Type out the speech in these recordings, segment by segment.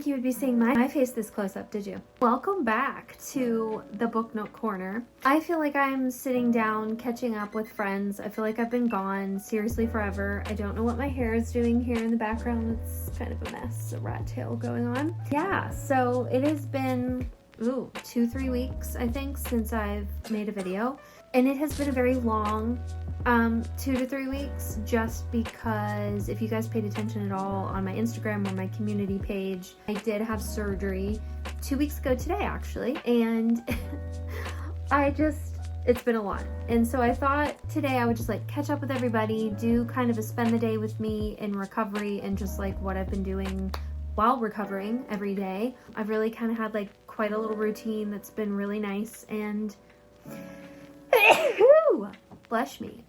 think you would be seeing my face this close up, did you? Welcome back to the Book Nook Corner. I feel like I'm sitting down, catching up with friends. I feel like I've been gone seriously forever. I don't know what my hair is doing here in the background. It's kind of a mess, a rat tail going on. Yeah, so it has been 2-3 weeks, I think, since I've made a video. And it has been a very long 2 to 3 weeks, just because if you guys paid attention at all on my Instagram or my community page, I did have surgery 2 weeks ago today, actually. And it's been a lot. And so I thought today I would just like catch up with everybody, do kind of a spend the day with me in recovery and just like what I've been doing while recovering every day. I've really kind of had like quite a little routine that's been really nice, and bless me.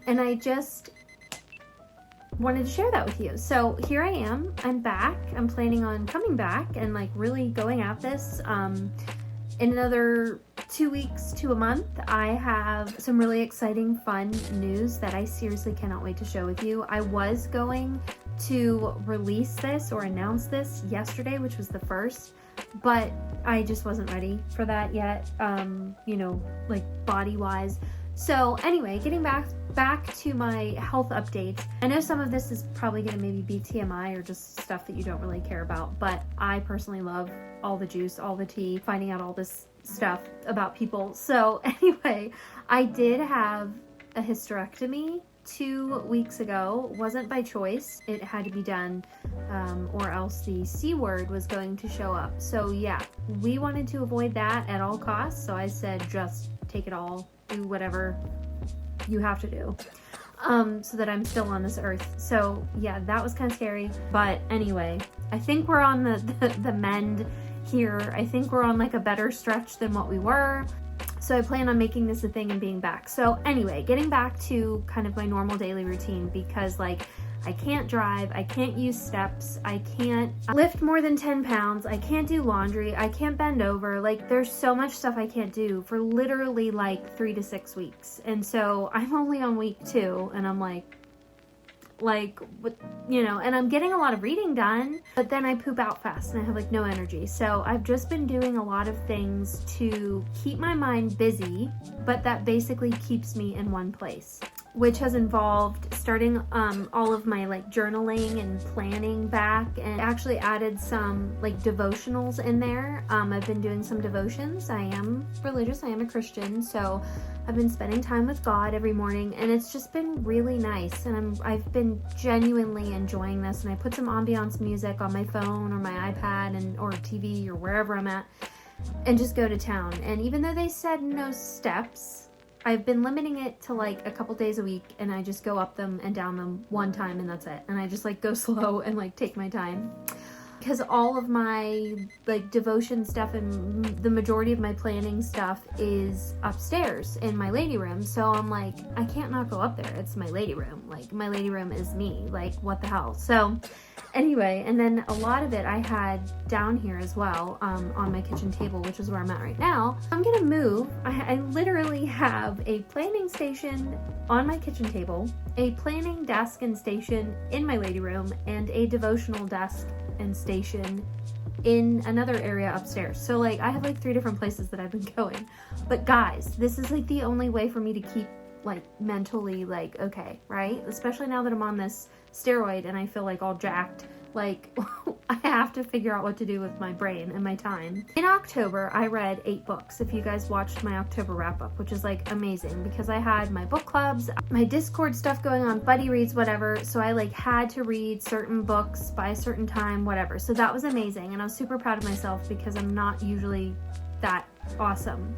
And I just wanted to share that with you. So here I am, I'm back. I'm planning on coming back and like really going at this. In another 2 weeks to a month, I have some really exciting, fun news that I seriously cannot wait to share with you. I was going to release this or announce this yesterday, which was the first, but I just wasn't ready for that yet, like body-wise. So anyway, getting back to my health updates. I know some of this is probably going to maybe be TMI or just stuff that you don't really care about, but I personally love all the juice, all the tea, finding out all this stuff about people. So anyway, I did have a hysterectomy 2 weeks ago. Wasn't by choice. It had to be done, or else the C word was going to show up. So yeah, we wanted to avoid that at all costs. So I said, just take it all, do whatever you have to do, so that I'm still on this earth. So yeah, that was kind of scary. But anyway, I think we're on the mend here. I think we're on like a better stretch than what we were. So I plan on making this a thing and being back. So anyway, getting back to kind of my normal daily routine, because like I can't drive, I can't use steps, I can't lift more than 10 pounds, I can't do laundry, I can't bend over. Like there's so much stuff I can't do for literally like 3 to 6 weeks. And so I'm only on week 2 and I'm like, and I'm getting a lot of reading done, but then I poop out fast and I have like no energy. So I've just been doing a lot of things to keep my mind busy, but that basically keeps me in one place, which has involved starting all of my like journaling and planning back, and actually added some like devotionals in there. I've been doing some devotions. I am religious, I am a Christian, so I've been spending time with God every morning, and it's just been really nice, and I've been genuinely enjoying this. And I put some ambiance music on my phone or my iPad or TV or wherever I'm at, and just go to town. And even though they said no steps, I've been limiting it to like a couple days a week, and I just go up them and down them one time, and that's it. And I just like go slow and like take my time, because all of my like devotion stuff and the majority of my planning stuff is upstairs in my lady room. So I'm like, I can't not go up there. It's my lady room. Like my lady room is me. Like what the hell? So anyway, and then a lot of it I had down here as well, on my kitchen table, which is where I'm at right now. I'm gonna move. I literally have a planning station on my kitchen table, a planning desk and station in my lady room, and a devotional desk and station in another area upstairs. So like I have like 3 different places that I've been going. But guys, this is like the only way for me to keep like mentally like okay, right? Especially now that I'm on this steroid and I feel like all jacked. Like I have to figure out what to do with my brain and my time. In October, I read 8 books. If you guys watched my October wrap up, which is like amazing, because I had my book clubs, my Discord stuff going on, buddy reads, whatever. So I like had to read certain books by a certain time, whatever. So that was amazing. And I was super proud of myself because I'm not usually that awesome.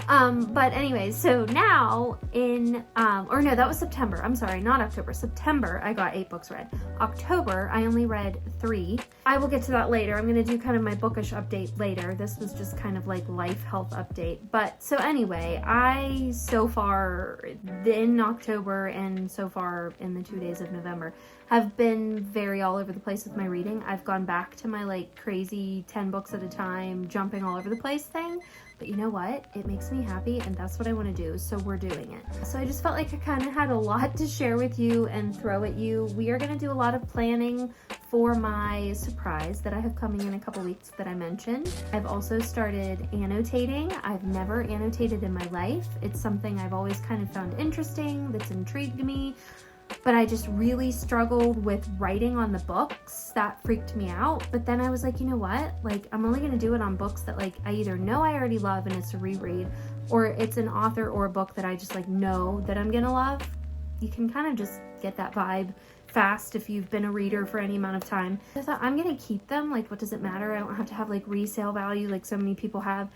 But anyways, so now that was September. I'm sorry, not October. September, I got 8 books read. October, I only read 3. I will get to that later. I'm going to do kind of my bookish update later. This was just kind of like life health update. But so anyway, I so far in October and so far in the 2 days of November have been very all over the place with my reading. I've gone back to my like crazy 10 books at a time, jumping all over the place thing. But you know what? It makes me happy, and that's what I want to do, so we're doing it. So I just felt like I kind of had a lot to share with you and throw at you. We are going to do a lot of planning for my surprise that I have coming in a couple weeks that I mentioned. I've also started annotating. I've never annotated in my life. It's something I've always kind of found interesting, that's intrigued me, but I just really struggled with writing on the books. That freaked me out. But then I was like, you know what? Like, I'm only gonna do it on books that like I either know I already love and it's a reread, or it's an author or a book that I just like know that I'm gonna love. You can kind of just get that vibe fast if you've been a reader for any amount of time. I thought, I'm gonna keep them. Like, what does it matter? I don't have to have like resale value like so many people have.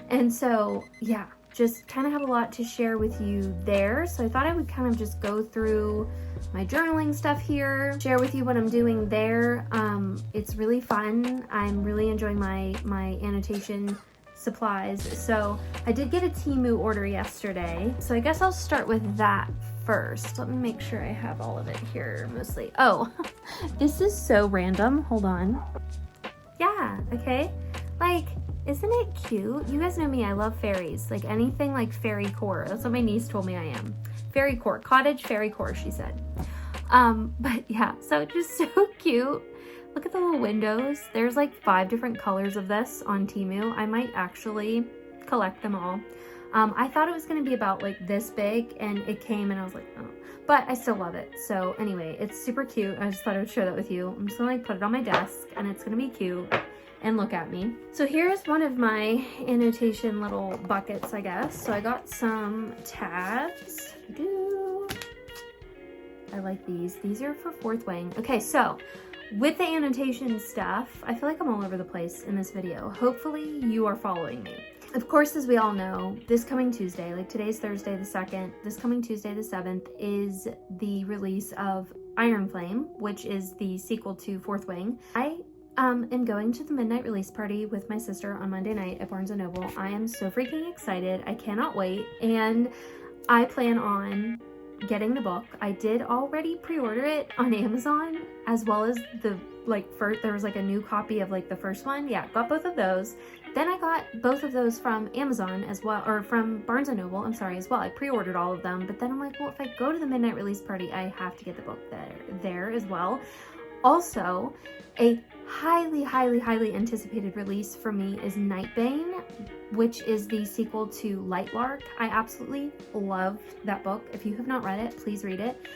And so yeah, just kind of have a lot to share with you there. So I thought I would kind of just go through my journaling stuff here, share with you what I'm doing there. It's really fun. I'm really enjoying my annotation supplies. So I did get a Temu order yesterday. So I guess I'll start with that first. Let me make sure I have all of it here mostly. Oh, this is so random. Hold on. Yeah, okay. Like, isn't it cute? You guys know me, I love fairies. Like anything like fairy core. That's what my niece told me I am. Fairy core, cottage fairy core, she said. But yeah, so just so cute. Look at the little windows. There's like 5 different colors of this on Temu. I might actually collect them all. I thought it was gonna be about like this big, and it came and I was like, oh, but I still love it. So anyway, it's super cute. I just thought I would share that with you. I'm just gonna like put it on my desk and it's gonna be cute. And look at me. So here's one of my annotation little buckets, I guess. So I got some tabs. I like these. These are for fourth wing. Okay, so with the annotation stuff, I feel like I'm all over the place in this video. Hopefully you are following me. Of course, as we all know, this coming Tuesday, like today's Thursday the 2nd, this coming Tuesday the 7th is the release of Iron Flame, which is the sequel to Fourth Wing. I am going to the midnight release party with my sister on Monday night at Barnes & Noble. I am so freaking excited. I cannot wait. And I plan on getting the book. I did already pre-order it on Amazon, as well as the first, there was like a new copy of like the first one. Yeah, got both of those. Then I got both of those from Amazon as well, or from Barnes & Noble, I'm sorry, as well. I pre-ordered all of them, but then I'm like, well, if I go to the midnight release party, I have to get the book there as well. Also, a highly anticipated release for me is Nightbane, which is the sequel to Lightlark. I absolutely love that book. If you have not read it, please read it.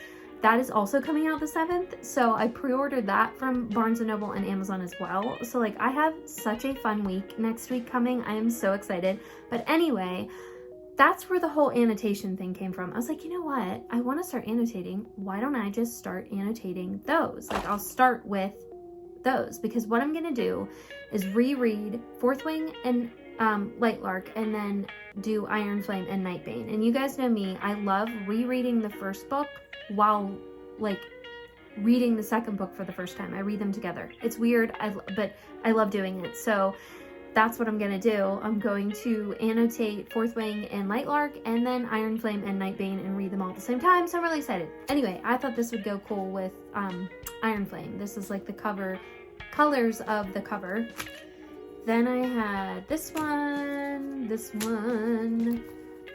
That is also coming out the 7th, so I pre-ordered that from Barnes & Noble and Amazon as well. So like, I have such a fun week next week coming. I am so excited. But anyway, that's where the whole annotation thing came from. I was like, you know what? I want to start annotating. Why don't I just start annotating those? Like, I'll start with those, because what I'm gonna do is reread Fourth Wing and Lightlark, and then do Iron Flame and Nightbane. And you guys know me, I love rereading the first book while like reading the second book for the first time. I read them together. It's weird, but I love doing it. So that's what I'm gonna do. I'm going to annotate Fourth Wing and Lightlark, and then Iron Flame and Nightbane, and read them all at the same time. So I'm really excited. Anyway, I thought this would go cool with Iron Flame. This is like the colors of the cover. Then I had this one,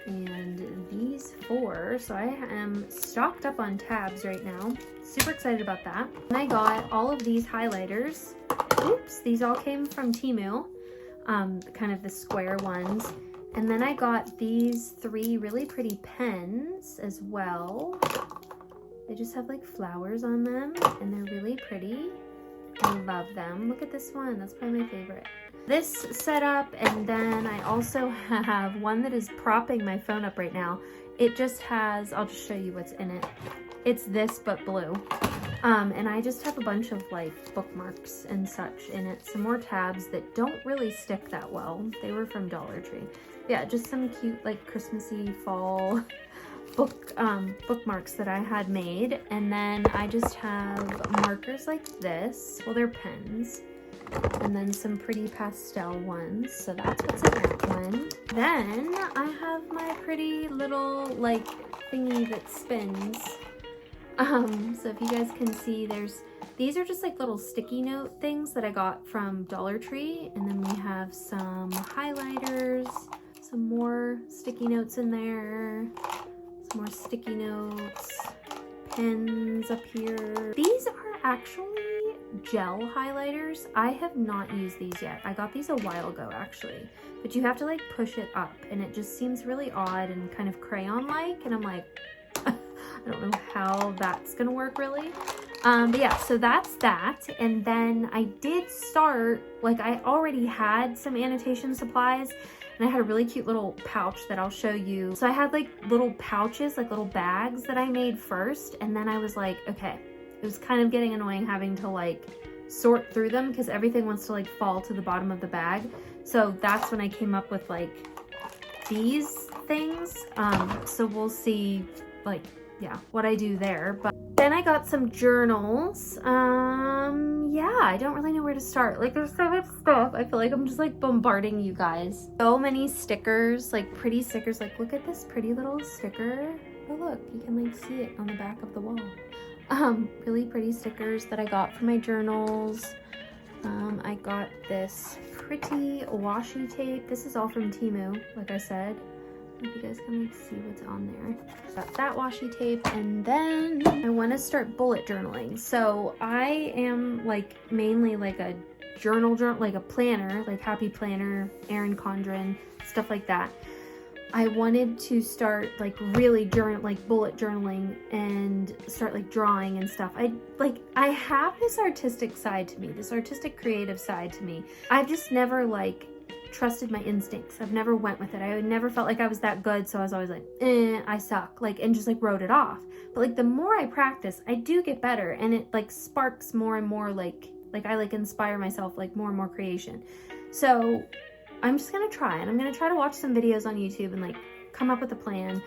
and these 4. So I am stocked up on tabs right now. Super excited about that. And I got all of these highlighters. Oops, these all came from Temu. Kind of the square ones. And then I got these 3 really pretty pens as well. They just have like flowers on them, and they're really pretty. I love them. Look at this one. That's probably my favorite. This setup, and then I also have one that is propping my phone up right now. It just has, I'll just show you what's in it. It's this, but blue. And I just have a bunch of like bookmarks and such in it. Some more tabs that don't really stick that well. They were from Dollar Tree. Yeah, just some cute like Christmassy fall bookmarks that I had made. And then I just have markers like this. Well, they're pens. And then some pretty pastel ones. So that's what's in that one. Then I have my pretty little like thingy that spins. So if you guys can see, these are just like little sticky note things that I got from Dollar Tree. And then we have some highlighters, some more sticky notes in there, some more sticky notes, pens up here. These are actually gel highlighters. I have not used these yet. I got these a while ago actually, but you have to like push it up and it just seems really odd and kind of crayon-like, and I'm like, I don't know how that's gonna work really. But yeah, so that's that. And then I did start, like I already had some annotation supplies, and I had a really cute little pouch that I'll show you. So I had like little pouches, like little bags that I made first, and then I was like, okay, it was kind of getting annoying having to like sort through them because everything wants to like fall to the bottom of the bag. So that's when I came up with like these things. So we'll see like, yeah, what I do there. But then I got some journals. Yeah, I don't really know where to start. Like there's so much stuff. I feel like I'm just like bombarding you guys. So many stickers, like pretty stickers. Like look at this pretty little sticker. Oh look, you can like see it on the back of the wall. Really pretty stickers that I got for my journals. I got this pretty washi tape. This is all from Temu, like I said. If you guys can like see what's on there. Got that washi tape, and then I want to start bullet journaling. So I am like mainly like a journal, like a planner, like Happy Planner, Erin Condren, stuff like that. I wanted to start like really bullet journaling and start like drawing and stuff. I have this artistic side to me, this artistic creative side to me. I've just never like trusted my instincts. I've never went with it. I never felt like I was that good, so I was always like, I suck, like, and just like wrote it off. But like the more I practice, I do get better, and it like sparks more and more like I like inspire myself like more and more creation. So I'm just gonna try, and I'm gonna try to watch some videos on YouTube and like come up with a plan,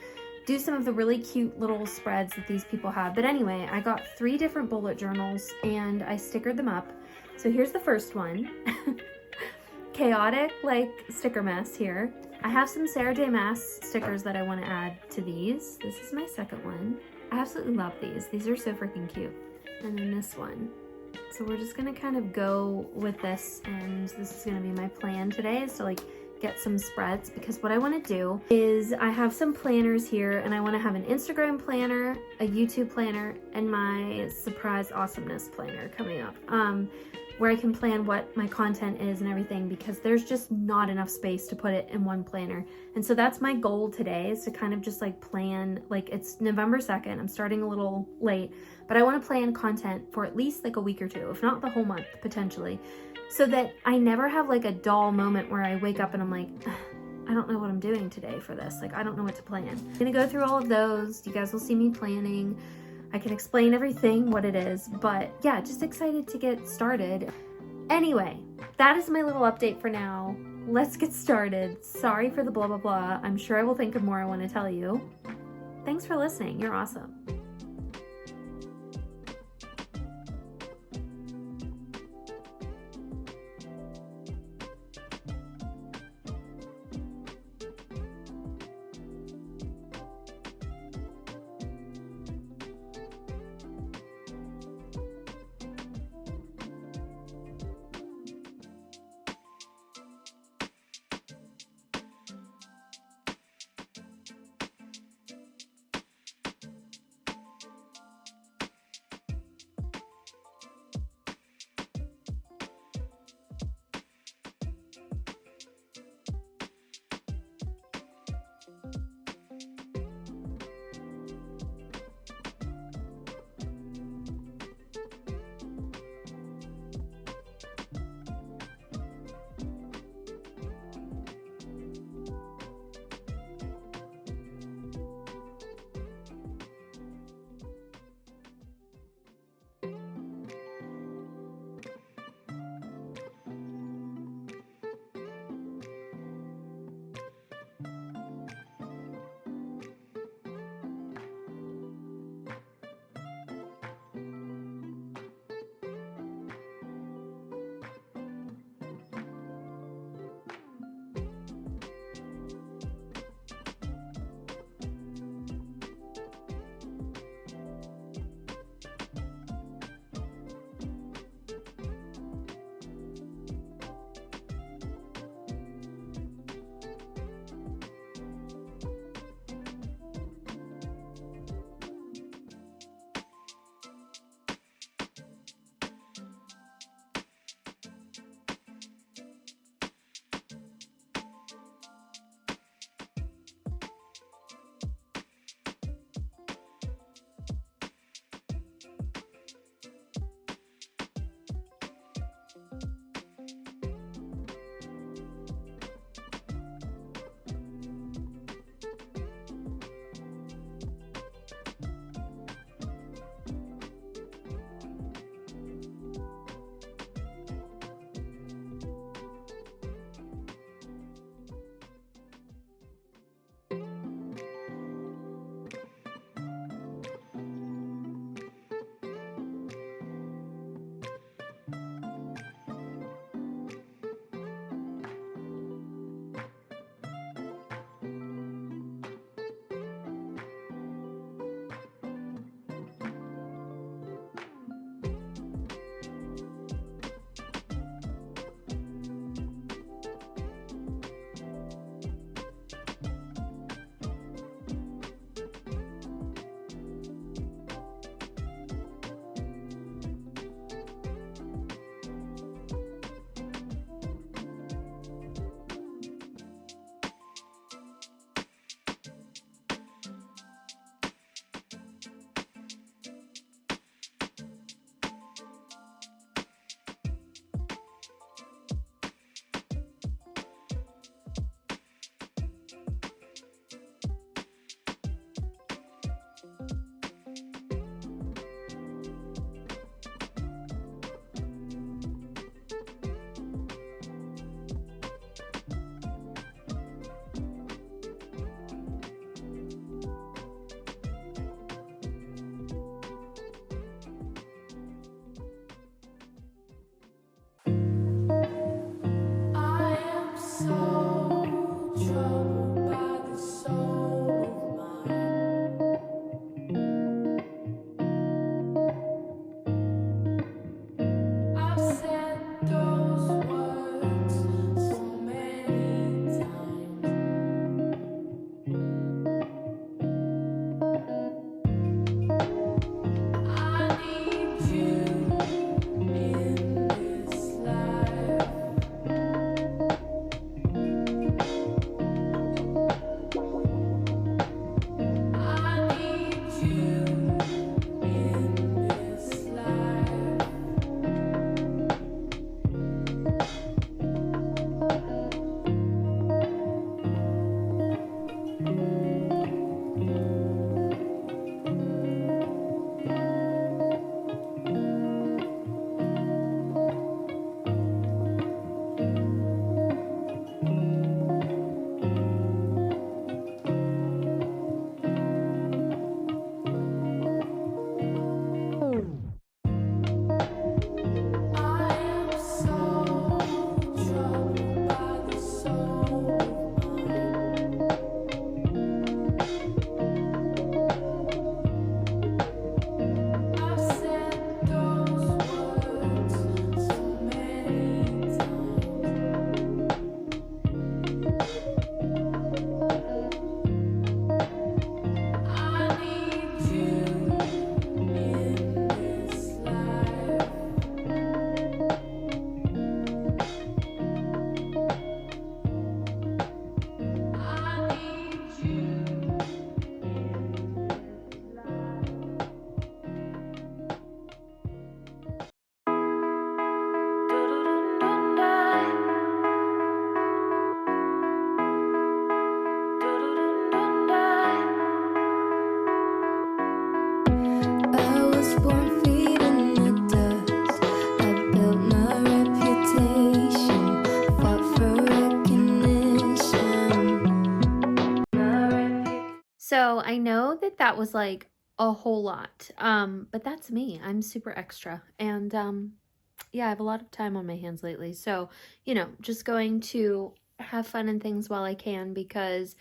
do some of the really cute little spreads that these people have. But anyway, I got 3 different bullet journals and I stickered them up. So here's the first one. Chaotic like sticker mess here. I have some Sarah J Maas stickers that I want to add to these. This is my second one. I absolutely love these. These are so freaking cute. And then this one. So we're just gonna kind of go with this, and this is gonna be my plan today, is to like get some spreads, because what I want to do is I have some planners here, and I want to have an Instagram planner, a YouTube planner, and my surprise awesomeness planner coming up, where I can plan what my content is and everything, because there's just not enough space to put it in one planner. And so that's my goal today, is to kind of just like plan, like it's November 2nd, I'm starting a little late, but I want to plan content for at least like a week or 2, if not the whole month potentially, so that I never have like a dull moment where I wake up and I'm like, I don't know what I'm doing today for this. Like, I don't know what to plan. I'm gonna go through all of those. You guys will see me planning. I can explain everything, what it is, but yeah, just excited to get started. Anyway, that is my little update for now. Let's get started. Sorry for the blah, blah, blah. I'm sure I will think of more I want to tell you. Thanks for listening. You're awesome. born feet in the dust. I built my reputation, fought for recognition. So I know that that was like a whole lot, but that's me. I'm super extra, and yeah, I have a lot of time on my hands lately, so just going to have fun and things while I can, because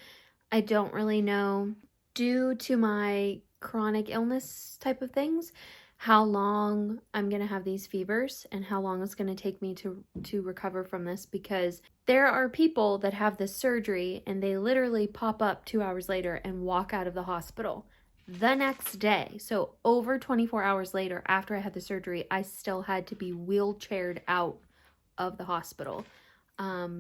I don't really know, due to my chronic illness type of things, how long I'm gonna have these fevers and how long it's gonna take me to recover from this, because there are people that have this surgery and they literally pop up 2 hours later and walk out of the hospital the next day. So over 24 hours later, after I had the surgery, I still had to be wheelchaired out of the hospital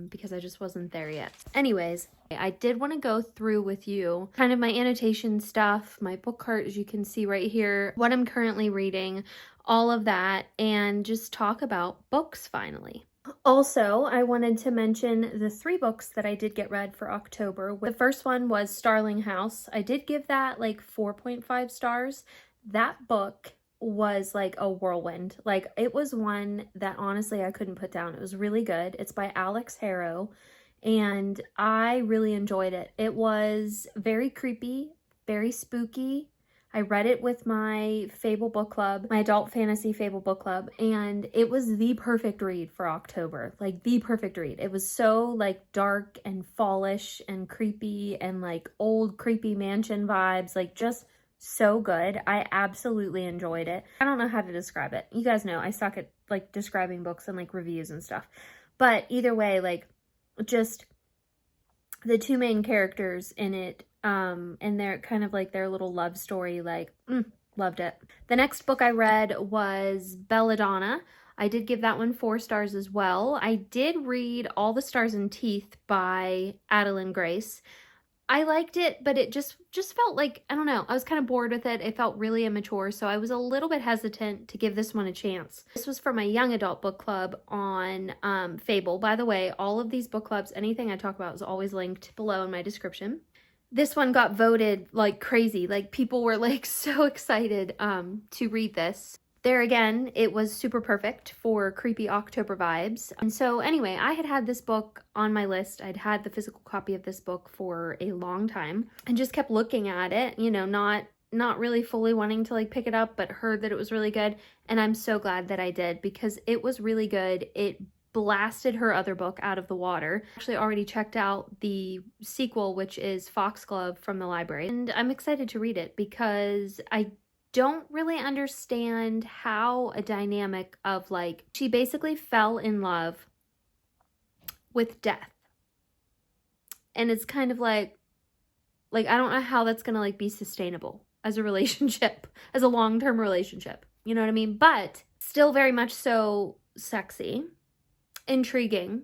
because I just wasn't there yet. Anyways, I did want to go through with you kind of my annotation stuff, my book cart, as you can see right here, what I'm currently reading, all of that, and just talk about books finally. Also, I wanted to mention the 3 books that I did get read for October. The first one was Starling House. I did give that like 4.5 stars. That book was like a whirlwind. Like, it was one that honestly I couldn't put down. It was really good. It's by Alex Harrow, and I really enjoyed it. It was very creepy, very spooky. I read it with my Fable book club, my adult fantasy Fable book club, and it was the perfect read for October. Like, the perfect read. It was so like dark and fallish and creepy and like old creepy mansion vibes, like just so good. I absolutely enjoyed it. I don't know how to describe it. You guys know I suck at like describing books and like reviews and stuff. But either way, like, just the 2 main characters in it, and they're kind of like their little love story, like, loved it. The next book I read was Belladonna. I did give that one 4 stars as well. I did read All the Stars and Teeth by Adeline Grace. I liked it, but it just felt like, I don't know, I was kind of bored with it. It felt really immature, so I was a little bit hesitant to give this one a chance. This was for my young adult book club on Fable. By the way, all of these book clubs, anything I talk about is always linked below in my description. This one got voted like crazy. Like, people were like so excited to read this. There again, it was super perfect for creepy October vibes. And so anyway, I had this book on my list. I'd had the physical copy of this book for a long time and just kept looking at it, not really fully wanting to like pick it up, but heard that it was really good. And I'm so glad that I did, because it was really good. It blasted her other book out of the water. Actually already checked out the sequel, which is Foxglove from the library. And I'm excited to read it, because I don't really understand how a dynamic of like, she basically fell in love with death. And it's kind of like I don't know how that's gonna like be sustainable as a relationship, as a long-term relationship. You know what I mean? But still very much so sexy, intriguing,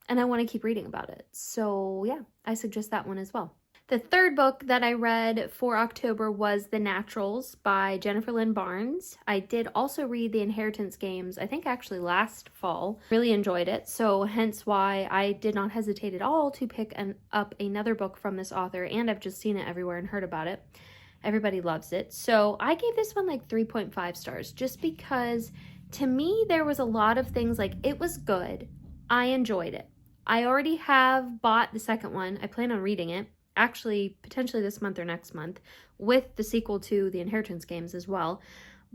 and I want to keep reading about it. So yeah, I suggest that one as well. The third book that I read for October was The Naturals by Jennifer Lynn Barnes. I did also read The Inheritance Games, I think actually last fall. Really enjoyed it, so hence why I did not hesitate at all to pick up another book from this author, and I've just seen it everywhere and heard about it. Everybody loves it. So I gave this one like 3.5 stars, just because to me there was a lot of things, like, it was good. I enjoyed it. I already have bought the second one. I plan on reading it, actually potentially this month or next month, with the sequel to The Inheritance Games as well.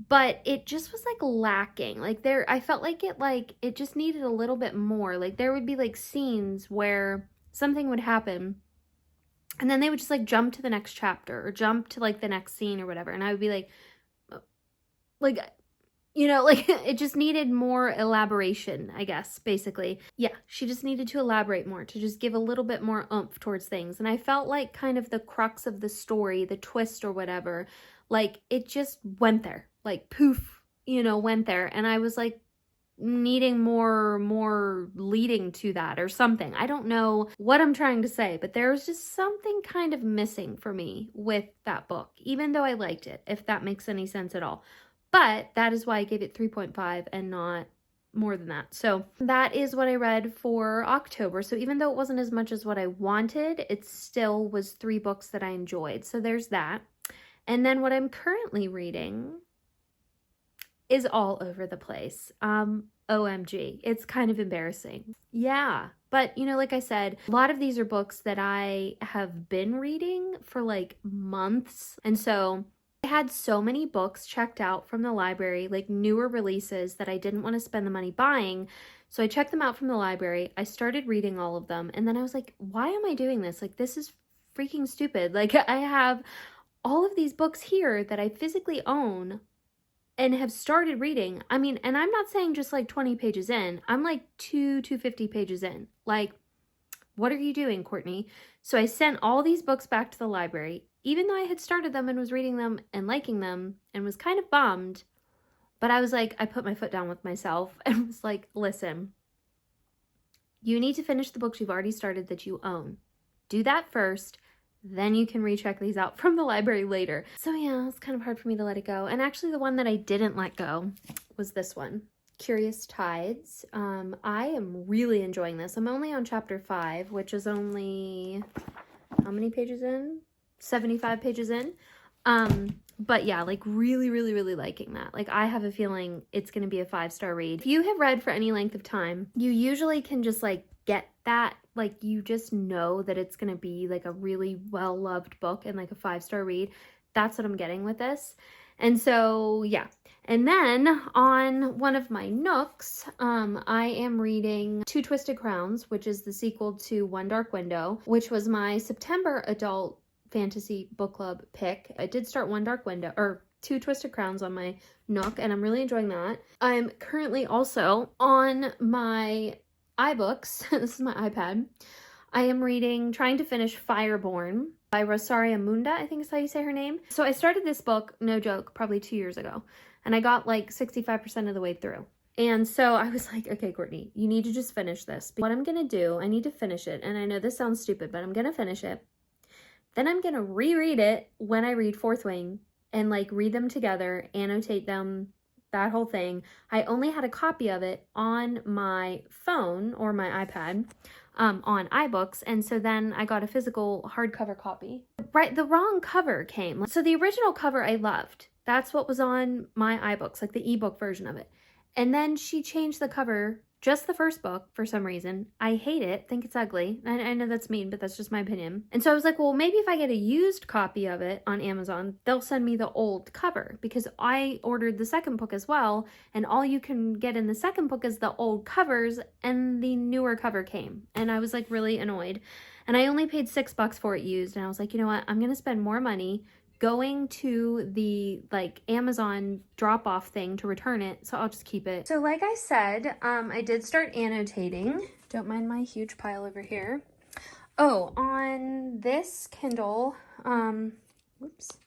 But it just was like lacking. Like, I felt like it just needed a little bit more. Like, there would be like scenes where something would happen and then they would just like jump to the next chapter or jump to like the next scene or whatever, and I would be like it just needed more elaboration, I guess, basically. Yeah, she just needed to elaborate more, to just give a little bit more oomph towards things. And I felt like kind of the crux of the story, the twist or whatever, like, it just went there. Like, poof, went there. And I was like needing more leading to that or something. I don't know what I'm trying to say, but there was just something kind of missing for me with that book, even though I liked it, if that makes any sense at all. But that is why I gave it 3.5 and not more than that. So that is what I read for October. So even though it wasn't as much as what I wanted, it still was 3 books that I enjoyed. So there's that. And then what I'm currently reading is all over the place. OMG, it's kind of embarrassing. Yeah, but you know, like I said, a lot of these are books that I have been reading for like months. And so I had so many books checked out from the library, like newer releases that I didn't want to spend the money buying. So I checked them out from the library. I started reading all of them. And then I was like, why am I doing this? Like, this is freaking stupid. Like, I have all of these books here that I physically own and have started reading. I mean, and I'm not saying just like 20 pages in. I'm like 250 pages in. Like, what are you doing, Courtney? So I sent all these books back to the library, even though I had started them and was reading them and liking them and was kind of bummed. But I was like, I put my foot down with myself and was like, listen, you need to finish the books you've already started that you own. Do that first. Then you can recheck these out from the library later. So yeah, it's kind of hard for me to let it go. And actually the one that I didn't let go was this one, Curious Tides. I am really enjoying this. I'm only on chapter 5, which is only, how many pages in? 75 pages in. But yeah, like really, really, really liking that. Like I have a feeling it's going to be a 5-star read. If you have read for any length of time, you usually can just like get that, like you just know that it's going to be like a really well-loved book and like a 5-star read. That's what I'm getting with this. And so yeah. And then on one of my nooks, I am reading Two Twisted Crowns, which is the sequel to One Dark Window, which was my September adult fantasy book club pick. I did start One Dark Window, or Two Twisted Crowns on my nook, and I'm really enjoying that. I'm currently also on my iBooks, this is my iPad, I am trying to finish Fireborn by Rosaria Munda, I think is how you say her name. So I started this book, no joke, probably 2 years ago, and I got like 65% of the way through. And so I was like, okay, Courtney, you need to just finish this. What I'm gonna do, I need to finish it, and I know this sounds stupid, but I'm gonna finish it. Then I'm gonna reread it when I read Fourth Wing and like read them together, annotate them, that whole thing. I only had a copy of it on my phone or my iPad on iBooks, and so then I got a physical hardcover copy. Right, the wrong cover came. So the original cover I loved. That's what was on my iBooks, like the ebook version of it. And then she changed the cover, just the first book, for some reason. I hate it, think it's ugly. I know that's mean, but that's just my opinion. And so I was like, well, maybe if I get a used copy of it on Amazon, they'll send me the old cover, because I ordered the second book as well, and all you can get in the second book is the old covers, and the newer cover came. And I was like really annoyed. And I only paid $6 for it used, and I was like, you know what, I'm gonna spend more money going to the like Amazon drop-off thing to return it, so I'll just keep it. So like I said, I did start annotating. Don't mind my huge pile over here. Oh, on this Kindle, whoops,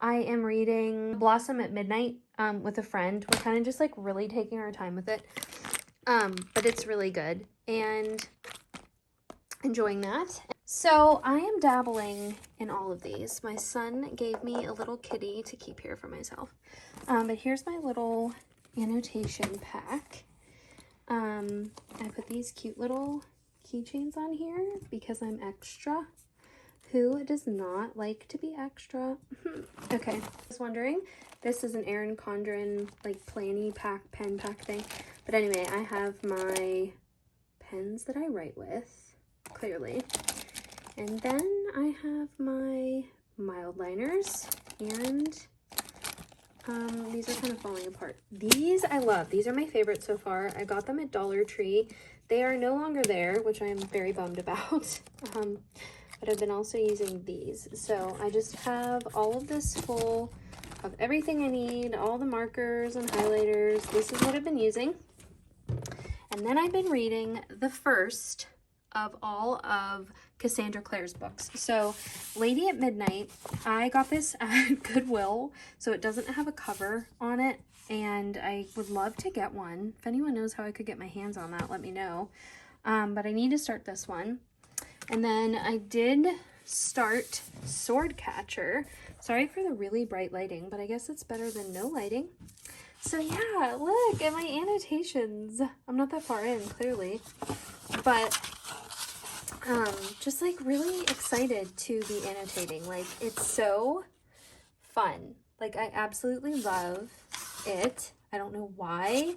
I am reading Blossom at Midnight with a friend. We're kind of just like really taking our time with it, but it's really good and enjoying that. So I am dabbling in all of these. My son gave me a little kitty to keep here for myself. But here's my little annotation pack. I put these cute little keychains on here because I'm extra. Who does not like to be extra? Okay, I was wondering, this is an Erin Condren like planny pack, pen pack thing. But anyway, I have my pens that I write with, clearly. And then I have my mild liners, and these are kind of falling apart. These I love. These are my favorite so far. I got them at Dollar Tree. They are no longer there, which I am very bummed about. But I've been also using these. So I just have all of this full of everything I need, all the markers and highlighters. This is what I've been using. And then I've been reading the first of all of Cassandra Clare's books. So Lady at Midnight, I got this at Goodwill, so it doesn't have a cover on it, and I would love to get one. If anyone knows how I could get my hands on that, let me know. But I need to start this one. And then I did start Swordcatcher. Sorry for the really bright lighting, but I guess it's better than no lighting. So yeah, look at my annotations. I'm not that far in, clearly, but just like really excited to be annotating. Like, it's so fun. Like, I absolutely love it. I don't know why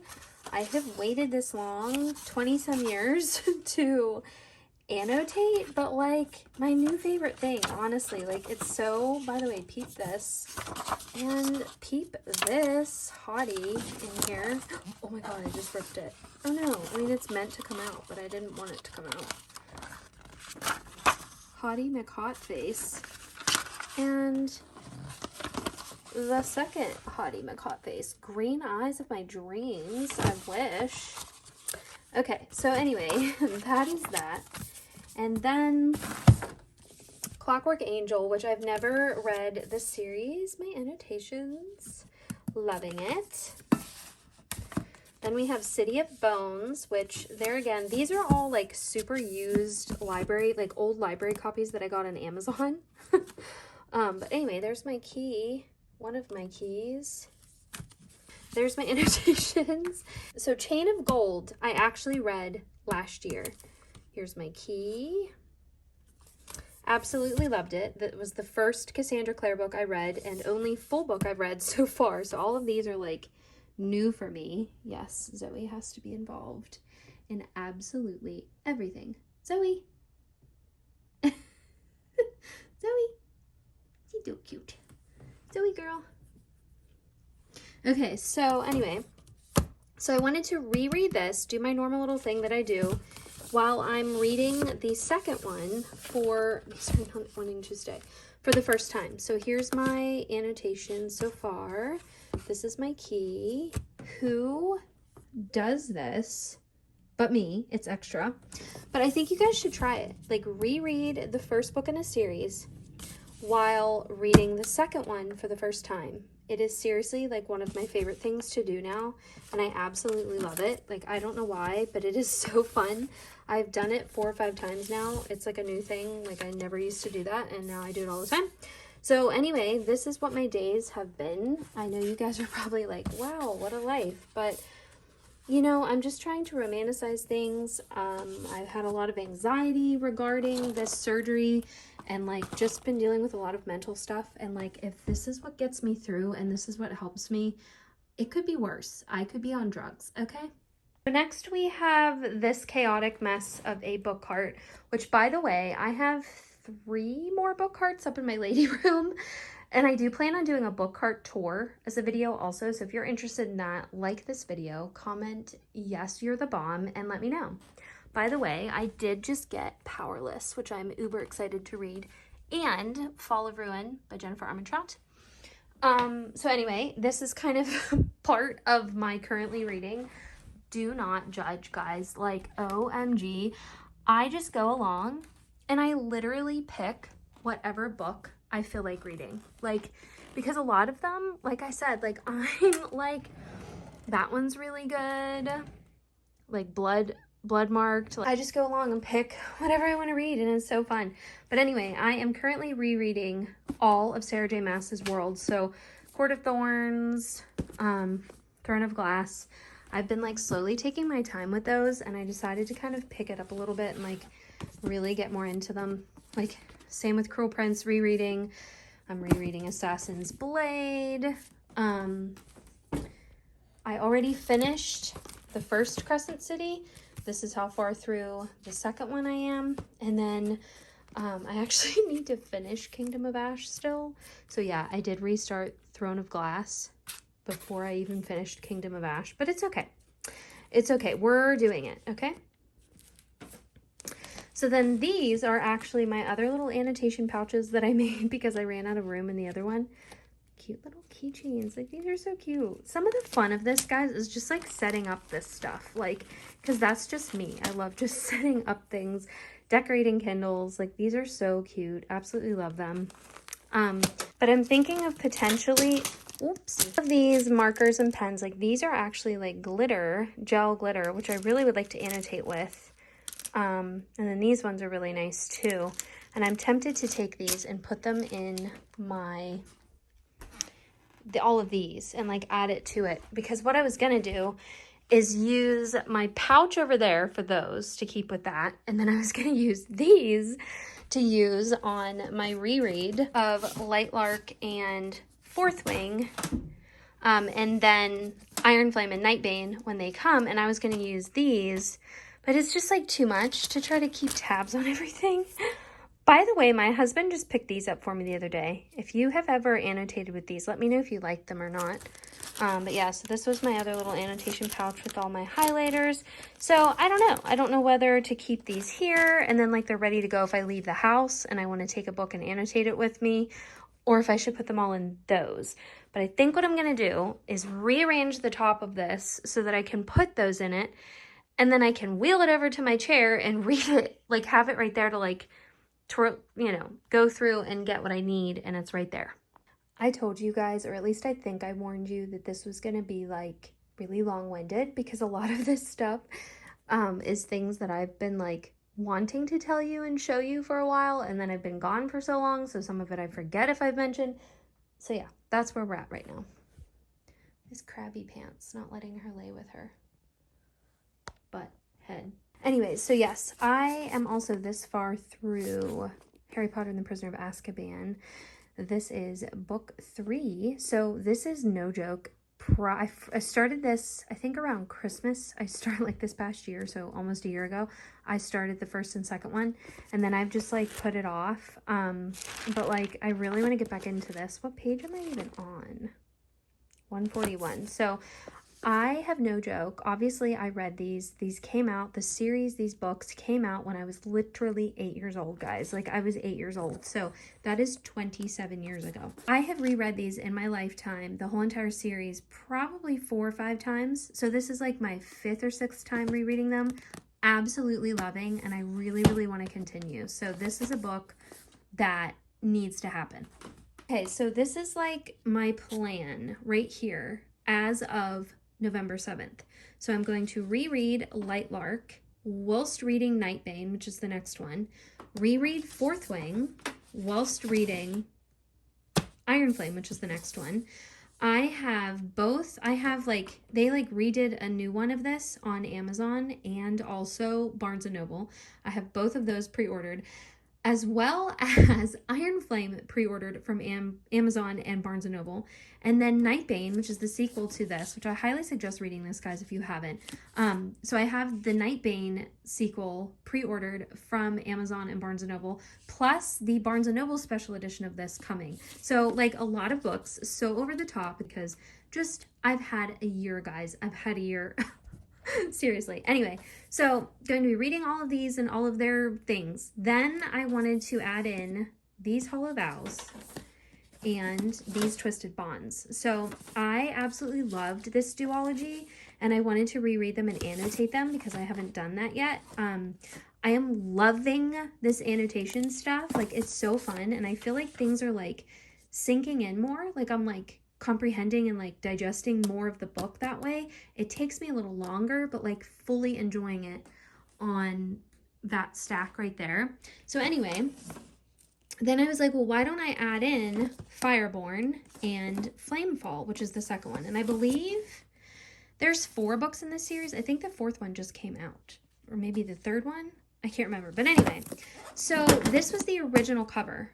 I have waited this long, 20 some years to annotate, but like my new favorite thing, honestly. Like it's so, by the way, peep this and peep this hottie in here. Oh my god, I just ripped it. Oh no, I mean it's meant to come out, but I didn't want it to come out. Hottie McHot Face and the second Hottie McHot Face, Green Eyes of My Dreams, I wish. Okay, so anyway, that is that. And then Clockwork Angel, which I've never read the series. My annotations, loving it. Then we have City of Bones, which there again, these are all like super used library, like old library copies that I got on Amazon. But anyway, there's my key, one of my keys. There's my annotations. So Chain of Gold, I actually read last year. Here's my key. Absolutely loved it. That was the first Cassandra Clare book I read and only full book I've read so far. So all of these are like new for me. Yes, Zoe has to be involved in absolutely everything. Zoe. Zoe. She's so cute. Zoe girl. Okay, so anyway. So I wanted to reread this, do my normal little thing that I do while I'm reading the second one for, sorry, not wanting to stay, for the first time. So here's my annotation so far. This is my key. Who does this but me? It's extra. But I think you guys should try it. Like reread the first book in a series while reading the second one for the first time. It is seriously like one of my favorite things to do now, and I absolutely love it. Like, I don't know why, but it is so fun. I've done it 4 or 5 times now. It's like a new thing. Like, I never used to do that, and now I do it all the time. So anyway, this is what my days have been. I know you guys are probably like, wow, what a life. But, you know, I'm just trying to romanticize things. I've had a lot of anxiety regarding this surgery and like just been dealing with a lot of mental stuff. And like, if this is what gets me through and this is what helps me, it could be worse. I could be on drugs, okay? So next we have this chaotic mess of a book cart, which by the way, I have 3 more book carts up in my lady room. And I do plan on doing a book cart tour as a video also. So if you're interested in that, like this video, comment, yes, you're the bomb, and let me know. By the way, I did just get Powerless, which I'm uber excited to read, and Fall of Ruin by Jennifer Armentrout. So anyway, this is kind of part of my currently reading. Do not judge, guys. Like, OMG. I just go along and I literally pick whatever book I feel like reading. Like, because a lot of them, like I said, like I'm like, that one's really good. Like blood marked. I just go along and pick whatever I want to read, and it's so fun. But anyway, I am currently rereading all of Sarah J. Maas's world. So Court of Thorns, Throne of Glass. I've been like slowly taking my time with those, and I decided to kind of pick it up a little bit and like really get more into them. Like same with Cruel Prince rereading. I'm rereading Assassin's Blade. I already finished the first Crescent City. This is how far through the second one I am. And then I actually need to finish Kingdom of Ash still. So yeah, I did restart Throne of Glass before I even finished Kingdom of Ash. But it's okay. It's okay. We're doing it, okay? So then these are actually my other little annotation pouches that I made because I ran out of room in the other one. Cute little keychains. Like, these are so cute. Some of the fun of this, guys, is just like setting up this stuff. Like, because that's just me. I love just setting up things, decorating Kindles. Like, these are so cute. Absolutely love them. But I'm thinking of potentially, oops, of these markers and pens. Like, these are actually like glitter, gel glitter, which I really would like to annotate with. And then these ones are really nice too. And I'm tempted to take these and put them in my, all of these and like add it to it. Because what I was going to do is use my pouch over there for those to keep with that. And then I was going to use these to use on my reread of Lightlark and Fourth Wing. And then Iron Flame and Nightbane when they come, and I was going to use these, but it's just like too much to try to keep tabs on everything. By the way, my husband just picked these up for me the other day. If you have ever annotated with these, let me know if you like them or not. But yeah, so this was my other little annotation pouch with all my highlighters. So I don't know. I don't know whether to keep these here and then like they're ready to go if I leave the house and I want to take a book and annotate it with me, or if I should put them all in those. But I think what I'm going to do is rearrange the top of this so that I can put those in it, and then I can wheel it over to my chair and read it, like have it right there to like, you know, go through and get what I need, and it's right there. I told you guys, or at least I think I warned you, that this was going to be like really long-winded, because a lot of this stuff is things that I've been like wanting to tell you and show you for a while, and then I've been gone for so long, so some of it I forget if I've mentioned. So yeah, that's where we're at right now. This crabby pants, not letting her lay with her butt head. Anyways, so yes, I am also this far through Harry Potter and the Prisoner of Azkaban. This is book 3. So this is no joke. I started this, I think, around Christmas. I started like this past year, so almost a year ago. I started the first and second one, and then I've just like put it off. But like I really want to get back into this. What page am I even on? 141. So I have no joke. Obviously, I read these. These came out, the series, these books came out when I was literally 8 years old, guys. Like, I was 8 years old. So that is 27 years ago. I have reread these in my lifetime, the whole entire series, probably 4 or 5 times. So this is like my 5th or 6th time rereading them. Absolutely loving, and I really, really want to continue. So this is a book that needs to happen. Okay, so this is like my plan right here as of November 7th. So I'm going to reread Light Lark whilst reading Nightbane, which is the next one, reread Fourth Wing whilst reading Iron Flame, which is the next one. I have both. I have like, they like redid a new one of this on Amazon and also Barnes & Noble. I have both of those pre-ordered, as well as Iron Flame pre-ordered from Amazon and Barnes & Noble. And then Nightbane, which is the sequel to this, which I highly suggest reading this, guys, if you haven't. So I have the Nightbane sequel pre-ordered from Amazon and Barnes & Noble, plus the Barnes & Noble special edition of this coming. So, like, a lot of books, so over the top, because just, I've had a year, guys. I've had a year. Seriously. Anyway, so going to be reading all of these and all of their things. Then I wanted to add in these Hollow Vows and these Twisted Bonds. So I absolutely loved this duology, and I wanted to reread them and annotate them because I haven't done that yet. I am loving this annotation stuff. Like, it's so fun, and I feel like things are like sinking in more. Like, I'm like comprehending and like digesting more of the book that way. It takes me a little longer, but like fully enjoying it on that stack right there. So anyway, then I was like, well, why don't I add in Fireborn and Flamefall, which is the second one. And I believe there's 4 books in this series. I think the 4th one just came out, or maybe the 3rd one. I can't remember. But anyway, so this was the original cover,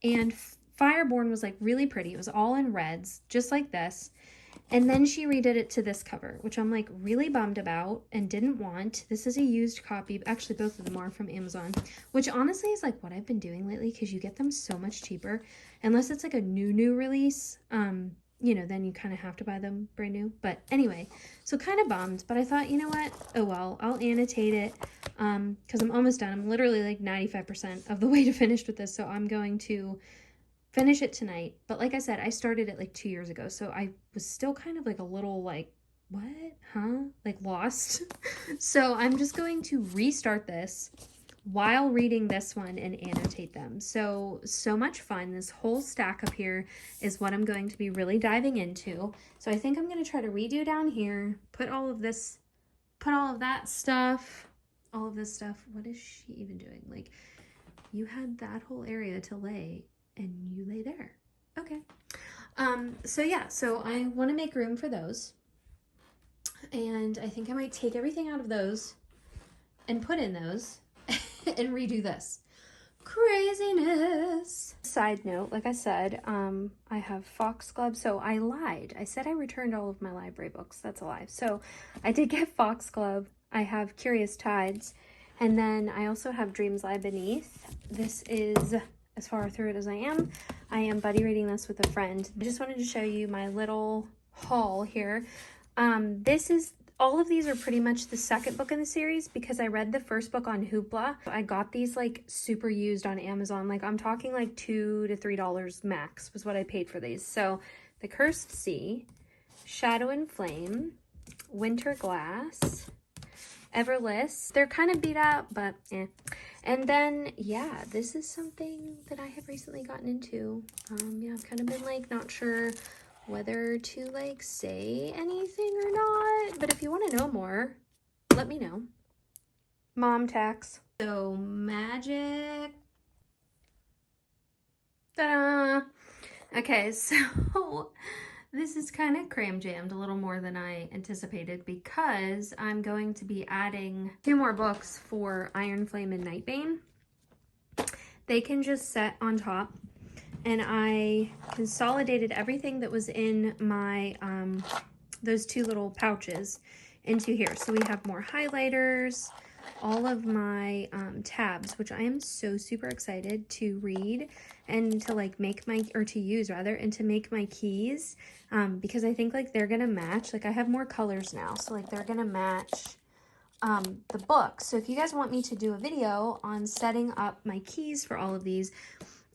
and Fireborn was like really pretty. It was all in reds, just like this. And then she redid it to this cover, which I'm like really bummed about and didn't want. This is a used copy. Actually, both of them are from Amazon, which honestly is like what I've been doing lately, because you get them so much cheaper. Unless it's like a new release, you know, then you kind of have to buy them brand new. But anyway, so kind of bummed, but I thought, you know what? Oh well, I'll annotate it because I'm almost done. I'm literally like 95% of the way to finished with this, so I'm going to finish it tonight. But like I said, I started it like 2 years ago, so I was still kind of like a little like, what? Huh? Like lost. So I'm just going to restart this while reading this one and annotate them. So much fun. This whole stack up here is what I'm going to be really diving into. So I think I'm going to try to redo down here, put all of this, put all of that stuff, all of this stuff. What is she even doing? Like, you had that whole area to lay, and you lay there. Okay. So yeah, so I want to make room for those. And I think I might take everything out of those and put in those and redo this. craziness. Side note, like I said, I have Foxglove, so I lied. I said I returned all of my library books. That's a lie. So I did get Foxglove. I have Curious Tides, and then I also have Dreams Lie Beneath. This is as far through it as I am. I am buddy reading this with a friend. I just wanted to show you my little haul here. All of these are pretty much the second book in the series because I read the first book on Hoopla. I got these like super used on Amazon. Like I'm talking like $2 to $3 max was what I paid for these. So The Cursed Sea, Shadow and Flame, Winter Glass, Everless. They're kind of beat up, but eh. And then, yeah, this is something that I have recently gotten into. Yeah, I've kind of been like not sure whether to like say anything or not, but if you want to know more, let me know. Mom tax. So magic. Ta-da! Okay, so this is kind of cram jammed a little more than I anticipated because I'm going to be adding 2 more books for Iron Flame and Nightbane. They can just set on top. And I consolidated everything that was in my, those 2 little pouches into here. So we have more highlighters, all of my tabs, which I am so super excited to read and to like make my, or to use rather, and to make my keys because I think like they're gonna match. Like I have more colors now, so like they're gonna match the book. So if you guys want me to do a video on setting up my keys for all of these,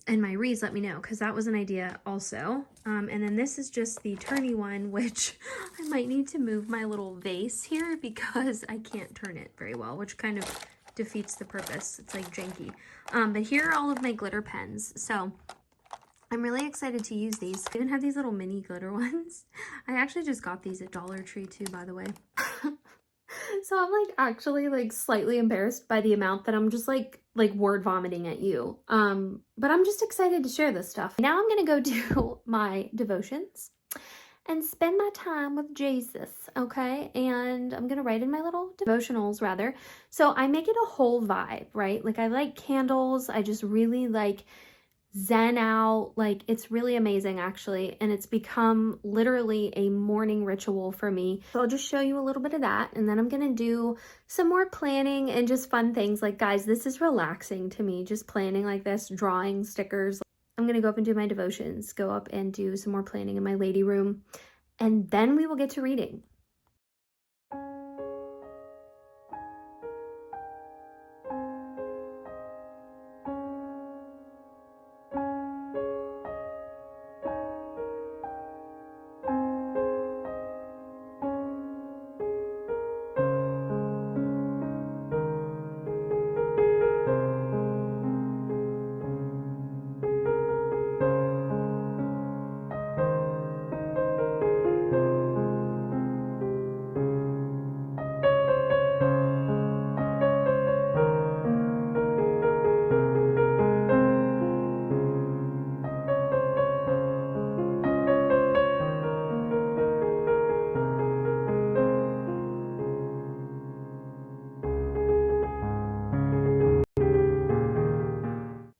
and my reads, let me know, because that was an idea also. And then this is just the turny one, which I might need to move my little vase here because I can't turn it very well, which kind of defeats the purpose. It's like janky. But here are all of my glitter pens. So I'm really excited to use these. I even have these little mini glitter ones. I actually just got these at Dollar Tree too, by the way. So I'm like actually like slightly embarrassed by the amount that I'm just like word vomiting at you. But I'm just excited to share this stuff. Now I'm gonna go do my devotions and spend my time with Jesus, okay? And I'm gonna write in my little devotionals rather. So I make it a whole vibe, right? Like I like candles. I just really like zen out. Like it's really amazing actually, and it's become literally a morning ritual for me. So I'll just show you a little bit of that, and then I'm gonna do some more planning and just fun things. Like guys, this is relaxing to me, just planning like this, drawing stickers. I'm gonna go up and do my devotions, go up and do some more planning in my lady room, and then we will get to reading.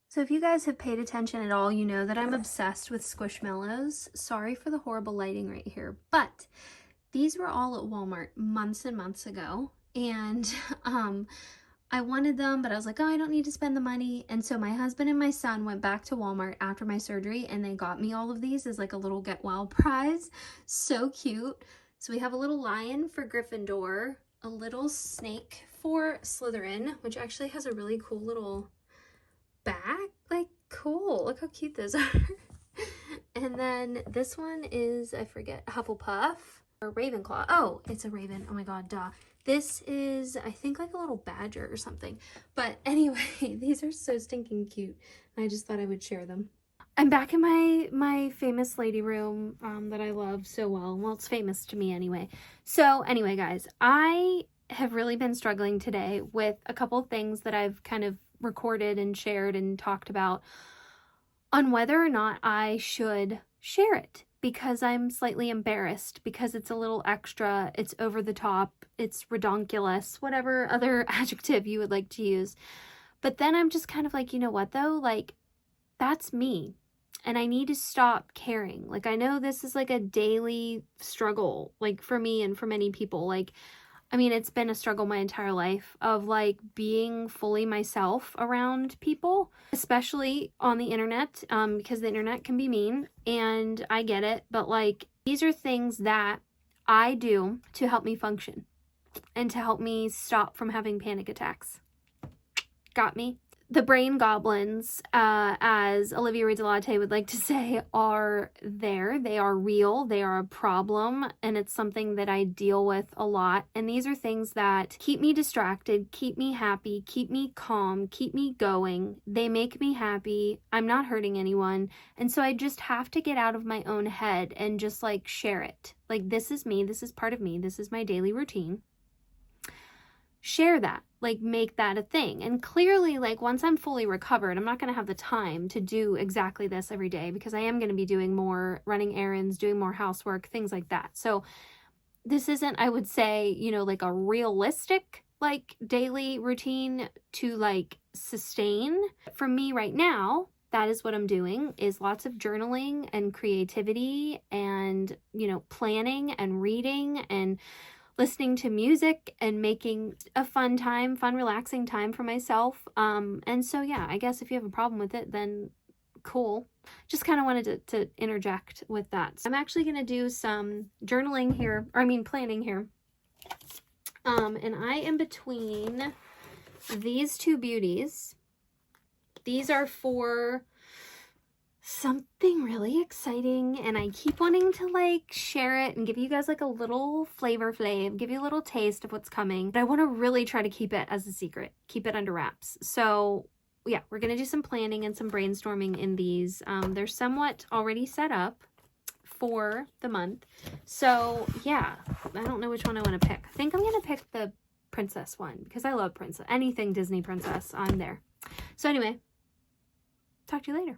So if you guys have paid attention at all, you know that I'm obsessed with Squishmallows. Sorry for the horrible lighting right here, but these were all at Walmart months and months ago, and I wanted them, but I was like, oh, I don't need to spend the money. And so my husband and my son went back to Walmart after my surgery, and they got me all of these as like a little get well prize. So cute. So we have a little lion for Gryffindor, a little snake for Slytherin, which actually has a really cool little back. Like cool, look how cute those are. And then this one is, I forget, Hufflepuff or Ravenclaw. Oh, it's a raven. Oh my god, duh. This is, I think, like a little badger or something. But anyway, these are so stinking cute. I just thought I would share them. I'm back in my famous lady room that I love so well. Well, it's famous to me anyway. So anyway, guys, I have really been struggling today with a couple of things that I've kind of recorded and shared and talked about on whether or not I should share it, because I'm slightly embarrassed, because it's a little extra, it's over the top, it's redonkulous, whatever other adjective you would like to use. But then I'm just kind of like, you know what though? Like, that's me. And I need to stop caring. Like, I know this is like a daily struggle, like for me and for many people. Like, I mean, it's been a struggle my entire life of like being fully myself around people, especially on the internet, because the internet can be mean and I get it. But like, these are things that I do to help me function and to help me stop from having panic attacks. Got me? The brain goblins, as Olivia Reed Delate would like to say, are there. They are real. They are a problem, and it's something that I deal with a lot. And these are things that keep me distracted, keep me happy, keep me calm, keep me going. They make me happy. I'm not hurting anyone. And so I just have to get out of my own head and just like share it. Like, this is me. This is part of me. This is my daily routine. Share that, like make that a thing. And clearly, like once I'm fully recovered, I'm not going to have the time to do exactly this every day because I am going to be doing more running errands, doing more housework, things like that. So this isn't, I would say, you know, like a realistic like daily routine to like sustain. For me right now, that is what I'm doing, is lots of journaling and creativity and, you know, planning and reading and listening to music and making a fun time, fun, relaxing time for myself. And so, yeah, I guess if you have a problem with it, then cool. Just kind of wanted to interject with that. So I'm actually going to do some journaling here, or I mean planning here. And I am between these two beauties. These are for something really exciting, and I keep wanting to like share it and give you guys like a little flavor flav, give you a little taste of what's coming, but I want to really try to keep it as a secret, keep it under wraps. So yeah, we're gonna do some planning and some brainstorming in these. They're somewhat already set up for the month, so yeah, I don't know which one I want to pick. I think I'm gonna pick the princess one because I love princess, anything Disney princess, I'm there. So anyway, talk to you later.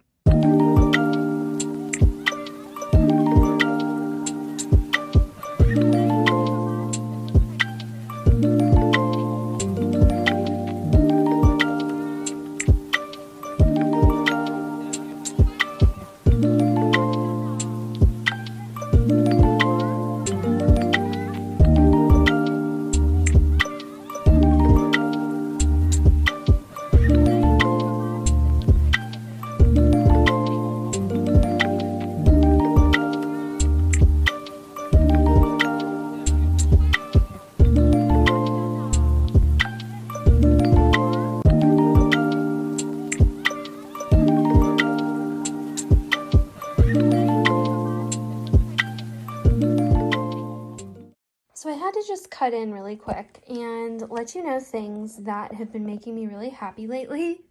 So I had to just cut in really quick and let you know things that have been making me really happy lately.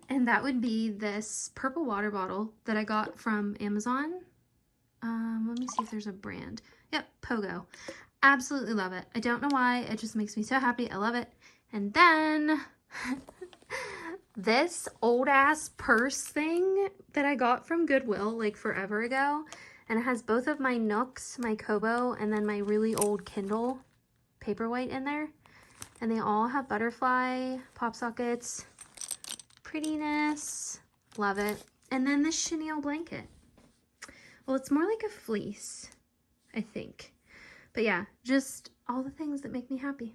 And that would be this purple water bottle that I got from Amazon. Let me see if there's a brand. Yep, Pogo. Absolutely love it. I don't know why. It just makes me so happy. I love it. And then this old ass purse thing that I got from Goodwill like forever ago. And it has both of my Nooks, my Kobo, and then my really old Kindle Paperwhite in there. And they all have butterfly pop sockets. Prettiness. Love it. And then this chenille blanket. Well, it's more like a fleece, I think. But yeah, just all the things that make me happy.